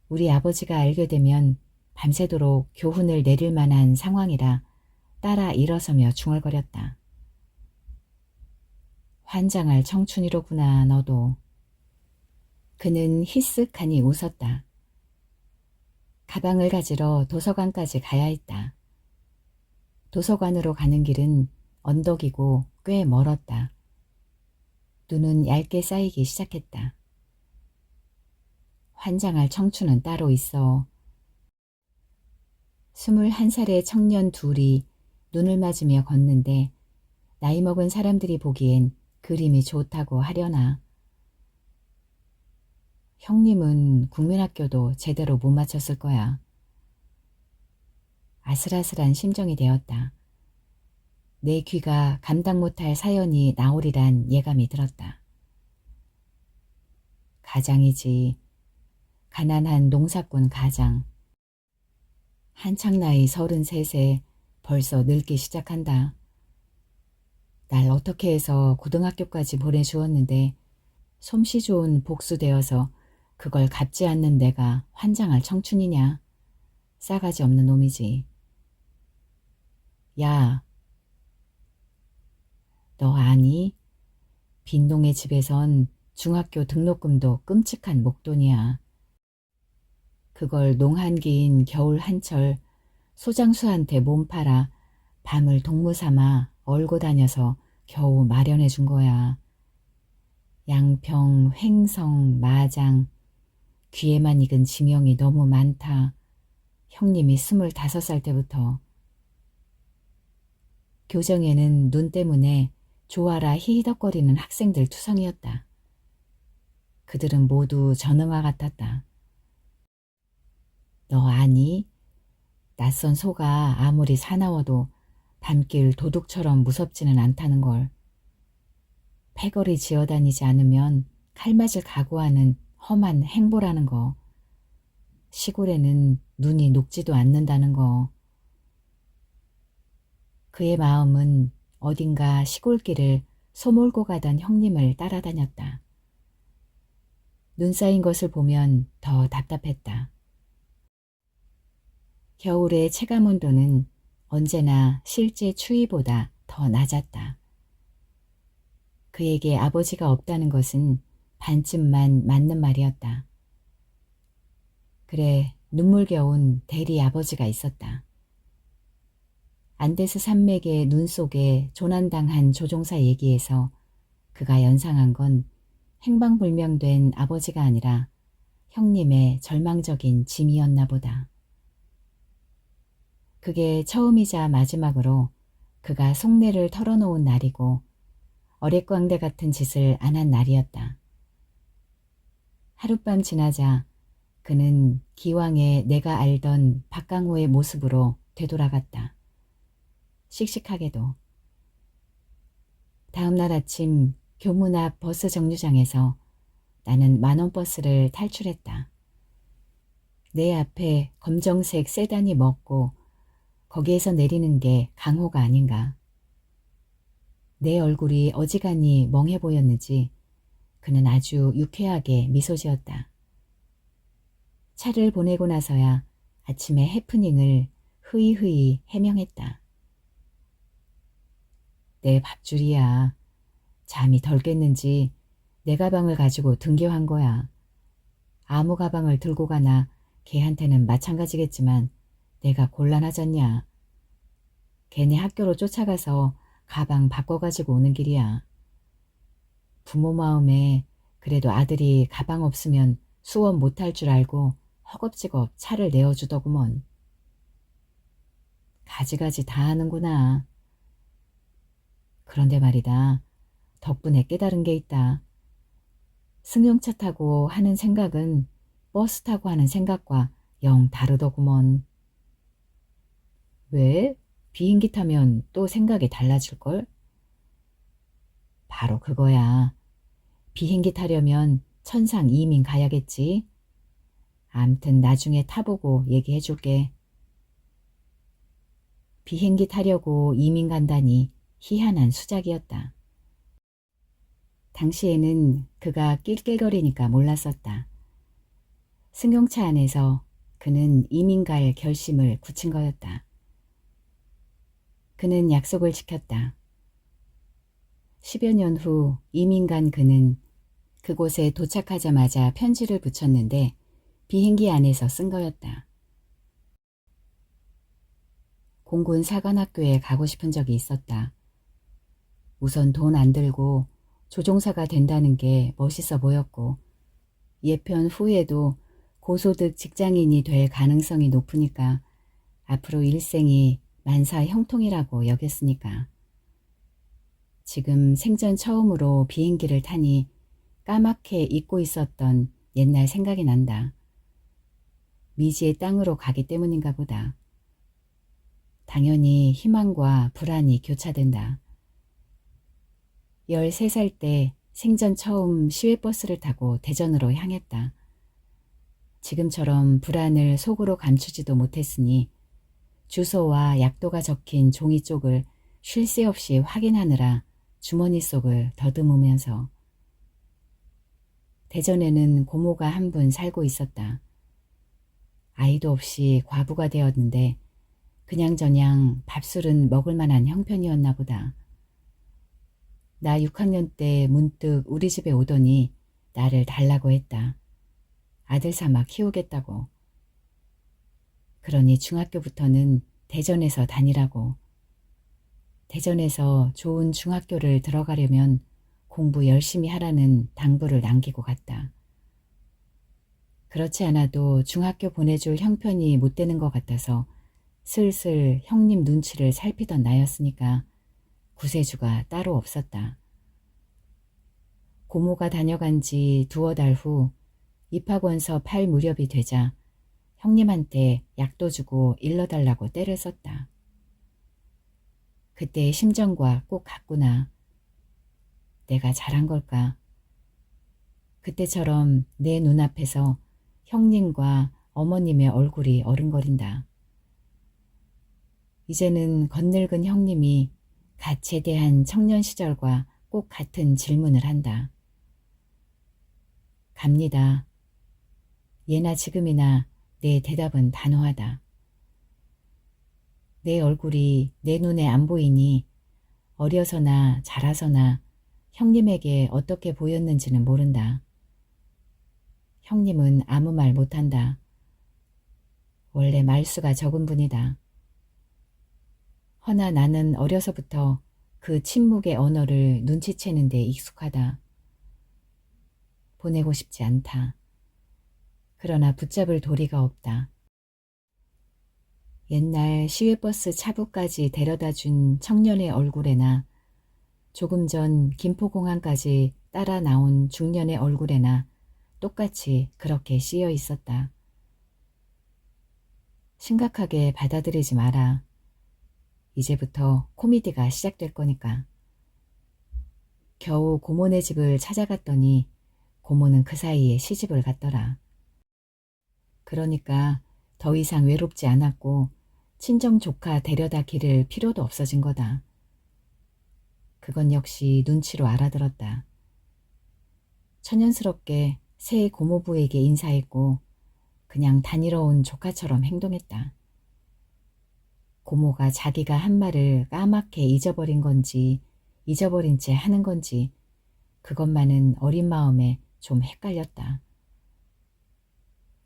우리 아버지가 알게 되면 밤새도록 교훈을 내릴 만한 상황이라 따라 일어서며 중얼거렸다. 환장할 청춘이로구나 너도. 그는 희쓱하니 웃었다. 가방을 가지러 도서관까지 가야 했다. 도서관으로 가는 길은 언덕이고 꽤 멀었다. 눈은 얇게 쌓이기 시작했다. 환장할 청춘은 따로 있어. 21살의 청년 둘이 눈을 맞으며 걷는데 나이 먹은 사람들이 보기엔 그림이 좋다고 하려나. 형님은 국민학교도 제대로 못 마쳤을 거야. 아슬아슬한 심정이 되었다. 내 귀가 감당 못할 사연이 나오리란 예감이 들었다. 가장이지. 가난한 농사꾼 가장. 한창 나이 33세 벌써 늙기 시작한다. 날 어떻게 해서 고등학교까지 보내주었는데 솜씨 좋은 복수되어서 그걸 갚지 않는 내가 환장할 청춘이냐. 싸가지 없는 놈이지. 야, 너 아니? 빈동의 집에선 중학교 등록금도 끔찍한 목돈이야. 그걸 농한기인 겨울 한철 소장수한테 몸 팔아 밤을 동무 삼아 얼고 다녀서 겨우 마련해 준 거야. 양평, 횡성, 마장, 귀에만 익은 지명이 너무 많다. 형님이 25살 때부터. 교정에는 눈 때문에 조아라 히히덕거리는 학생들 투성이었다. 그들은 모두 전응아 같았다. 너 아니? 낯선 소가 아무리 사나워도 밤길 도둑처럼 무섭지는 않다는 걸. 패거리 지어다니지 않으면 칼맞을 각오하는 험한 행보라는 거. 시골에는 눈이 녹지도 않는다는 거. 그의 마음은 어딘가 시골길을 소몰고 가던 형님을 따라다녔다. 눈 쌓인 것을 보면 더 답답했다. 겨울의 체감온도는 언제나 실제 추위보다 더 낮았다. 그에게 아버지가 없다는 것은 반쯤만 맞는 말이었다. 그래, 눈물겨운 대리 아버지가 있었다. 안데스 산맥의 눈 속에 조난당한 조종사 얘기에서 그가 연상한 건 행방불명된 아버지가 아니라 형님의 절망적인 짐이었나 보다. 그게 처음이자 마지막으로 그가 속내를 털어놓은 날이고 어릿광대 같은 짓을 안 한 날이었다. 하룻밤 지나자 그는 기왕에 내가 알던 박강호의 모습으로 되돌아갔다. 씩씩하게도. 다음 날 아침 교문 앞 버스 정류장에서 나는 만원 버스를 탈출했다. 내 앞에 검정색 세단이 멎고 거기에서 내리는 게 강호가 아닌가. 내 얼굴이 어지간히 멍해 보였는지 그는 아주 유쾌하게 미소 지었다. 차를 보내고 나서야 아침에 해프닝을 흐이흐이 해명했다. 내 밥줄이야. 잠이 덜 깼는지 내 가방을 가지고 등교한 거야. 아무 가방을 들고 가나 걔한테는 마찬가지겠지만 내가 곤란하잖냐. 걔네 학교로 쫓아가서 가방 바꿔가지고 오는 길이야. 부모 마음에 그래도 아들이 가방 없으면 수업 못할 줄 알고 허겁지겁 차를 내어주더구먼. 가지가지 다 하는구나. 그런데 말이다. 덕분에 깨달은 게 있다. 승용차 타고 하는 생각은 버스 타고 하는 생각과 영 다르더구먼. 왜? 비행기 타면 또 생각이 달라질걸? 바로 그거야. 비행기 타려면 천상 이민 가야겠지. 암튼 나중에 타보고 얘기해줄게. 비행기 타려고 이민 간다니 희한한 수작이었다. 당시에는 그가 낄낄거리니까 몰랐었다. 승용차 안에서 그는 이민 갈 결심을 굳힌 거였다. 그는 약속을 지켰다. 10여 년 후 이민 간 그는 그곳에 도착하자마자 편지를 붙였는데 비행기 안에서 쓴 거였다. 공군 사관학교에 가고 싶은 적이 있었다. 우선 돈 안 들고 조종사가 된다는 게 멋있어 보였고 예편 후에도 고소득 직장인이 될 가능성이 높으니까 앞으로 일생이 만사 형통이라고 여겼으니까. 지금 생전 처음으로 비행기를 타니 까맣게 잊고 있었던 옛날 생각이 난다. 미지의 땅으로 가기 때문인가 보다. 당연히 희망과 불안이 교차된다. 13살 때 생전 처음 시외버스를 타고 대전으로 향했다. 지금처럼 불안을 속으로 감추지도 못했으니 주소와 약도가 적힌 종이 쪽을 쉴 새 없이 확인하느라 주머니 속을 더듬으면서. 대전에는 고모가 한 분 살고 있었다. 아이도 없이 과부가 되었는데 그냥저냥 밥술은 먹을 만한 형편이었나 보다. 나 6학년 때 문득 우리 집에 오더니 나를 달라고 했다. 아들 삼아 키우겠다고. 그러니 중학교부터는 대전에서 다니라고. 대전에서 좋은 중학교를 들어가려면 공부 열심히 하라는 당부를 남기고 갔다. 그렇지 않아도 중학교 보내줄 형편이 못 되는 것 같아서 슬슬 형님 눈치를 살피던 나였으니까 구세주가 따로 없었다. 고모가 다녀간 지 두어 달 후 입학원서 팔 무렵이 되자 형님한테 약도 주고 일러달라고 떼를 썼다. 그때의 심정과 꼭 같구나. 내가 잘한 걸까? 그때처럼 내 눈앞에서 형님과 어머님의 얼굴이 어른거린다. 이제는 건늙은 형님이 갓 제대한 청년 시절과 꼭 같은 질문을 한다. 갑니다. 예나 지금이나 내 대답은 단호하다. 내 얼굴이 내 눈에 안 보이니 어려서나 자라서나 형님에게 어떻게 보였는지는 모른다. 형님은 아무 말 못한다. 원래 말수가 적은 분이다. 허나 나는 어려서부터 그 침묵의 언어를 눈치채는 데 익숙하다. 보내고 싶지 않다. 그러나 붙잡을 도리가 없다. 옛날 시외버스 차부까지 데려다준 청년의 얼굴에나 조금 전 김포공항까지 따라 나온 중년의 얼굴에나 똑같이 그렇게 씌여 있었다. 심각하게 받아들이지 마라. 이제부터 코미디가 시작될 거니까. 겨우 고모네 집을 찾아갔더니 고모는 그 사이에 시집을 갔더라. 그러니까 더 이상 외롭지 않았고 친정 조카 데려다 기를 필요도 없어진 거다. 그건 역시 눈치로 알아들었다. 천연스럽게 새 고모부에게 인사했고 그냥 다니러 온 조카처럼 행동했다. 고모가 자기가 한 말을 까맣게 잊어버린 건지 잊어버린 채 하는 건지 그것만은 어린 마음에 좀 헷갈렸다.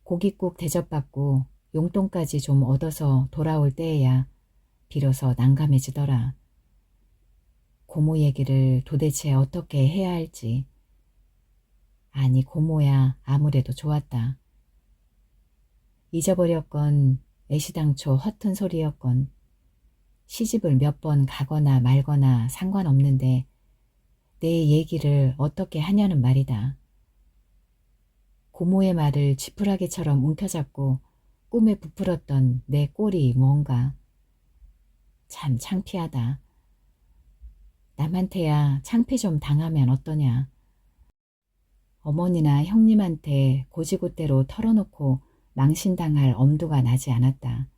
고깃국 대접받고 용돈까지 좀 얻어서 돌아올 때에야 비로소 난감해지더라. 고모 얘기를 도대체 어떻게 해야 할지. 아니 고모야 아무래도 좋았다. 잊어버렸건 애시당초 허튼 소리였건 시집을 몇 번 가거나 말거나 상관없는데 내 얘기를 어떻게 하냐는 말이다. 고모의 말을 지푸라기처럼 움켜잡고 꿈에 부풀었던 내 꼴이 뭔가. 참 창피하다. 남한테야 창피 좀 당하면 어떠냐. 어머니나 형님한테 고지고대로 털어놓고 망신당할 엄두가 나지 않았다.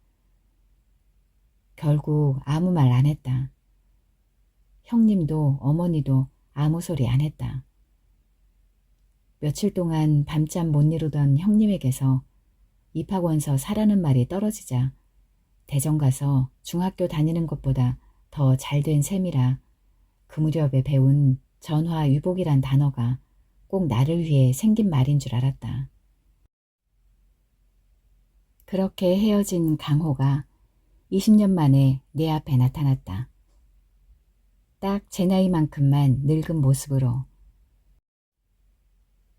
결국 아무 말 안 했다. 형님도 어머니도 아무 소리 안 했다. 며칠 동안 밤잠 못 이루던 형님에게서 입학원서 사라는 말이 떨어지자 대전 가서 중학교 다니는 것보다 더 잘된 셈이라 그 무렵에 배운 전화위복이란 단어가 꼭 나를 위해 생긴 말인 줄 알았다. 그렇게 헤어진 강호가 20년 만에 내 앞에 나타났다. 딱 제 나이만큼만 늙은 모습으로.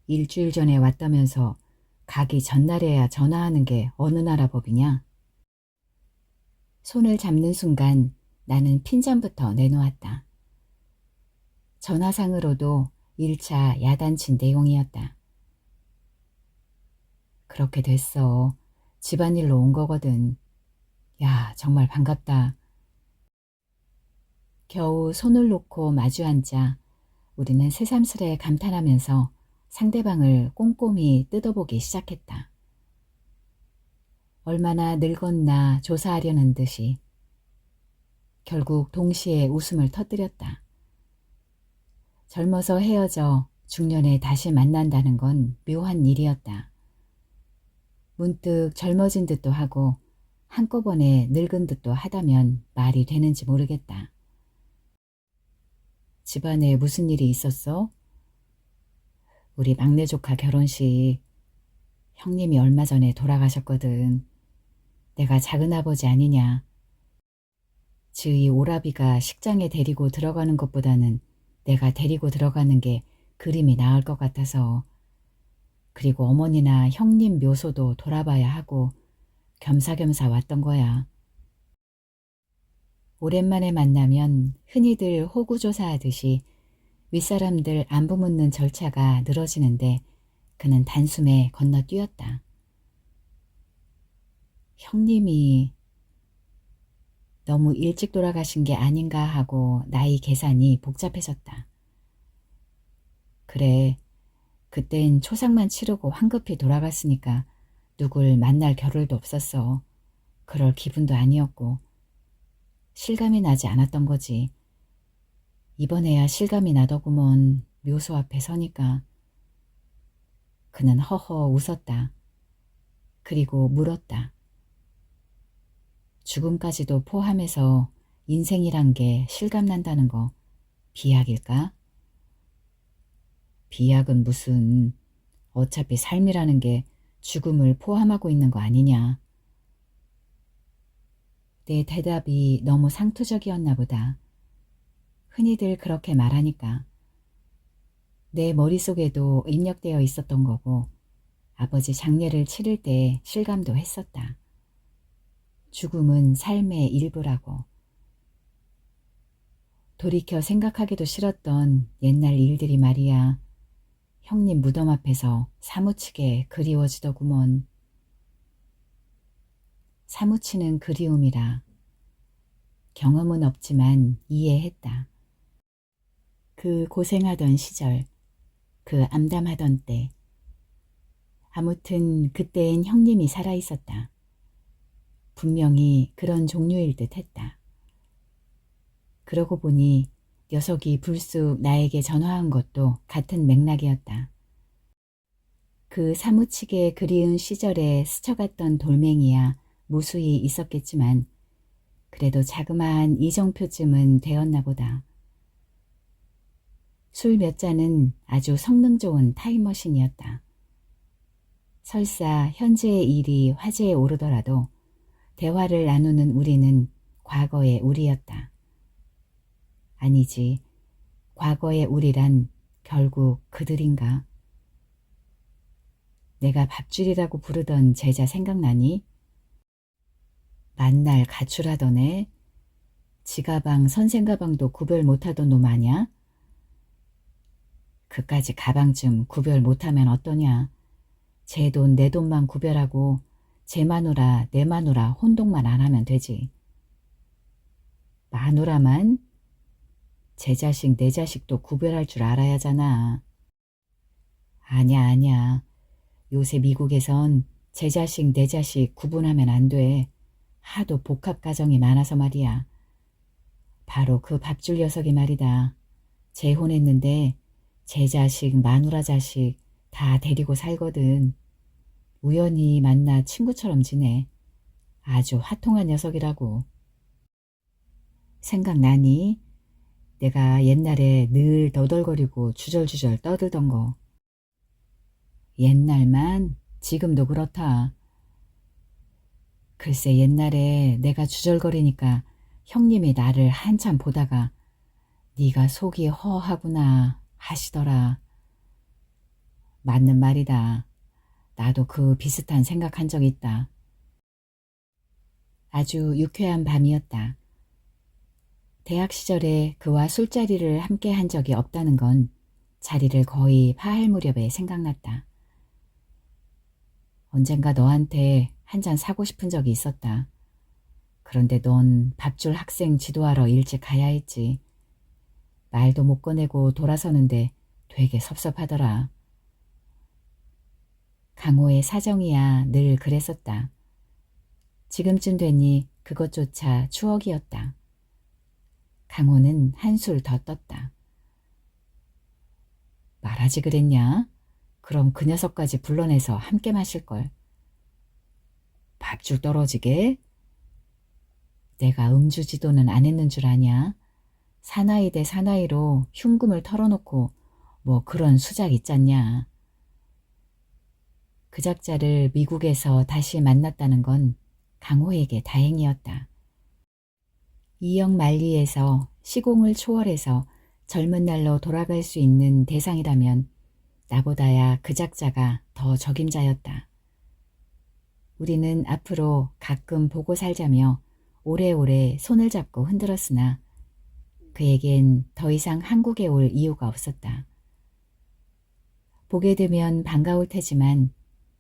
일주일 전에 왔다면서 가기 전날에야 전화하는 게 어느 나라 법이냐? 손을 잡는 순간 나는 핀잔부터 내놓았다. 전화상으로도 1차 야단친 내용이었다. 그렇게 됐어. 집안일로 온 거거든. 야, 정말 반갑다. 겨우 손을 놓고 마주 앉자 우리는 새삼스레 감탄하면서 상대방을 꼼꼼히 뜯어보기 시작했다. 얼마나 늙었나 조사하려는 듯이. 결국 동시에 웃음을 터뜨렸다. 젊어서 헤어져 중년에 다시 만난다는 건 묘한 일이었다. 문득 젊어진 듯도 하고 한꺼번에 늙은 듯도 하다면 말이 되는지 모르겠다. 집안에 무슨 일이 있었어? 우리 막내 조카 결혼식. 형님이 얼마 전에 돌아가셨거든. 내가 작은아버지 아니냐. 저희 오라비가 식장에 데리고 들어가는 것보다는 내가 데리고 들어가는 게 그림이 나을 것 같아서. 그리고 어머니나 형님 묘소도 돌아봐야 하고 겸사겸사 왔던 거야. 오랜만에 만나면 흔히들 호구조사하듯이 윗사람들 안부 묻는 절차가 늘어지는데 그는 단숨에 건너뛰었다. 형님이 너무 일찍 돌아가신 게 아닌가 하고 나이 계산이 복잡해졌다. 그래, 그땐 초상만 치르고 황급히 돌아갔으니까 누굴 만날 겨를도 없었어. 그럴 기분도 아니었고 실감이 나지 않았던 거지. 이번에야 실감이 나더구먼. 묘소 앞에 서니까. 그는 허허 웃었다. 그리고 물었다. 죽음까지도 포함해서 인생이란 게 실감난다는 거 비약일까? 비약은 무슨, 어차피 삶이라는 게 죽음을 포함하고 있는 거 아니냐. 내 대답이 너무 상투적이었나 보다. 흔히들 그렇게 말하니까. 내 머릿속에도 입력되어 있었던 거고 아버지 장례를 치를 때 실감도 했었다. 죽음은 삶의 일부라고. 돌이켜 생각하기도 싫었던 옛날 일들이 말이야. 형님 무덤 앞에서 사무치게 그리워지더구먼. 사무치는 그리움이라. 경험은 없지만 이해했다. 그 고생하던 시절, 그 암담하던 때. 아무튼 그때엔 형님이 살아있었다. 분명히 그런 종류일 듯 했다. 그러고 보니 녀석이 불쑥 나에게 전화한 것도 같은 맥락이었다. 그 사무치게 그리운 시절에 스쳐갔던 돌멩이야 무수히 있었겠지만 그래도 자그마한 이정표쯤은 되었나 보다. 술 몇 잔은 아주 성능 좋은 타임머신이었다. 설사 현재의 일이 화제에 오르더라도 대화를 나누는 우리는 과거의 우리였다. 아니지, 과거의 우리란 결국 그들인가? 내가 밥줄이라고 부르던 제자 생각나니? 만날 가출하더네. 지가방 선생가방도 구별 못하던 놈 아냐? 그까지 가방쯤 구별 못하면 어떠냐? 제 돈 내 돈만 구별하고 제 마누라 내 마누라 혼동만 안 하면 되지. 마누라만? 제 자식 내 자식도 구별할 줄 알아야잖아. 아냐. 요새 미국에선 제 자식 내 자식 구분하면 안 돼. 하도 복합 가정이 많아서 말이야. 바로 그 밥줄 녀석이 말이다. 재혼했는데 제 자식 마누라 자식 다 데리고 살거든. 우연히 만나 친구처럼 지내. 아주 화통한 녀석이라고. 생각나니? 내가 옛날에 늘 너덜거리고 주절주절 떠들던 거. 옛날만? 지금도 그렇다. 글쎄 옛날에 내가 주절거리니까 형님이 나를 한참 보다가 네가 속이 허하구나 하시더라. 맞는 말이다. 나도 그 비슷한 생각한 적 있다. 아주 유쾌한 밤이었다. 대학 시절에 그와 술자리를 함께 한 적이 없다는 건 자리를 거의 파할 무렵에 생각났다. 언젠가 너한테 한 잔 사고 싶은 적이 있었다. 그런데 넌 밥줄 학생 지도하러 일찍 가야 했지. 말도 못 꺼내고 돌아서는데 되게 섭섭하더라. 강호의 사정이야 늘 그랬었다. 지금쯤 되니 그것조차 추억이었다. 강호는 한술 더 떴다. 말하지 그랬냐? 그럼 그 녀석까지 불러내서 함께 마실걸. 밥줄 떨어지게? 내가 음주지도는 안 했는 줄 아냐? 사나이 대 사나이로 흉금을 털어놓고 뭐 그런 수작 있잖냐. 그 작자를 미국에서 다시 만났다는 건 강호에게 다행이었다. 이역 만리에서 시공을 초월해서 젊은 날로 돌아갈 수 있는 대상이라면 나보다야 그 작자가 더 적임자였다. 우리는 앞으로 가끔 보고 살자며 오래오래 손을 잡고 흔들었으나 그에겐 더 이상 한국에 올 이유가 없었다. 보게 되면 반가울 테지만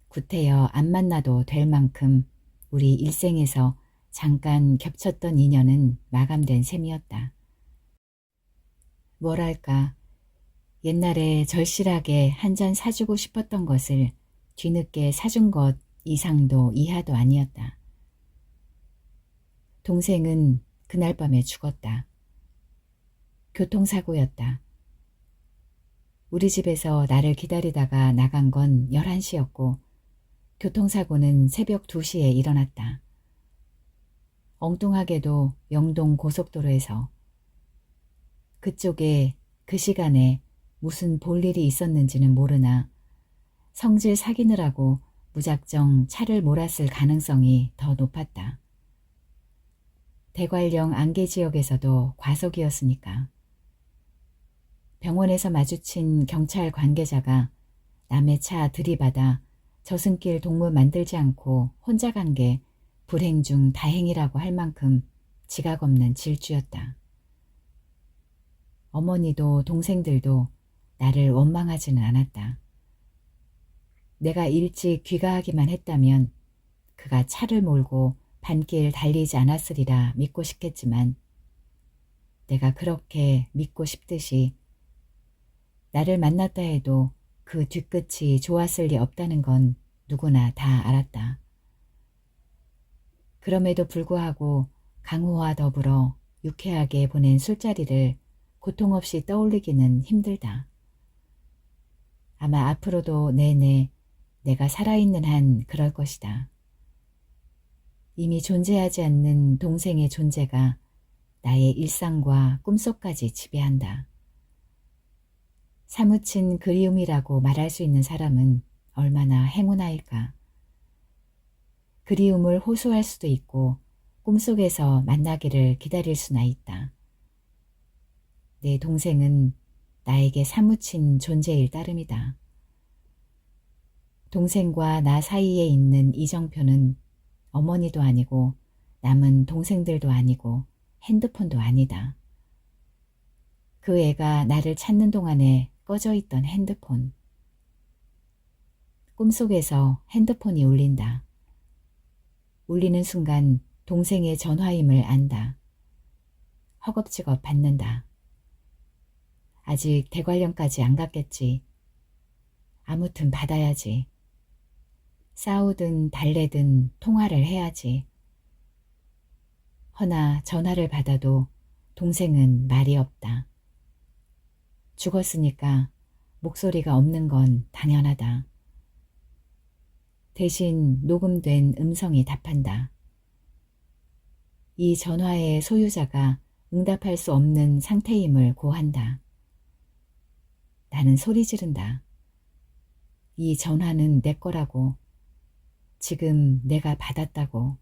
구태여 안 만나도 될 만큼 우리 일생에서 잠깐 겹쳤던 인연은 마감된 셈이었다. 뭐랄까, 옛날에 절실하게 한 잔 사주고 싶었던 것을 뒤늦게 사준 것 이상도 이하도 아니었다. 동생은 그날 밤에 죽었다. 교통사고였다. 우리 집에서 나를 기다리다가 나간 건 11시였고 교통사고는 새벽 2시에 일어났다. 엉뚱하게도 영동 고속도로에서. 그쪽에 그 시간에 무슨 볼일이 있었는지는 모르나 성질 사귀느라고 무작정 차를 몰았을 가능성이 더 높았다. 대관령 안개지역에서도 과속이었으니까. 병원에서 마주친 경찰 관계자가 남의 차 들이받아 저승길 동무 만들지 않고 혼자 간 게 불행 중 다행이라고 할 만큼 지각 없는 질주였다. 어머니도 동생들도 나를 원망하지는 않았다. 내가 일찍 귀가하기만 했다면 그가 차를 몰고 반길 달리지 않았으리라 믿고 싶겠지만 내가 그렇게 믿고 싶듯이 나를 만났다 해도 그 뒤끝이 좋았을 리 없다는 건 누구나 다 알았다. 그럼에도 불구하고 강호와 더불어 유쾌하게 보낸 술자리를 고통 없이 떠올리기는 힘들다. 아마 앞으로도 내내 내가 살아있는 한 그럴 것이다. 이미 존재하지 않는 동생의 존재가 나의 일상과 꿈속까지 지배한다. 사무친 그리움이라고 말할 수 있는 사람은 얼마나 행운아일까. 그리움을 호소할 수도 있고 꿈속에서 만나기를 기다릴 수나 있다. 내 동생은 나에게 사무친 존재일 따름이다. 동생과 나 사이에 있는 이정표는 어머니도 아니고 남은 동생들도 아니고 핸드폰도 아니다. 그 애가 나를 찾는 동안에 꺼져 있던 핸드폰. 꿈속에서 핸드폰이 울린다. 울리는 순간 동생의 전화임을 안다. 허겁지겁 받는다. 아직 대관령까지 안 갔겠지. 아무튼 받아야지. 싸우든 달래든 통화를 해야지. 허나 전화를 받아도 동생은 말이 없다. 죽었으니까 목소리가 없는 건 당연하다. 대신 녹음된 음성이 답한다. 이 전화의 소유자가 응답할 수 없는 상태임을 고한다. 나는 소리 지른다. 이 전화는 내 거라고. 지금 내가 받았다고.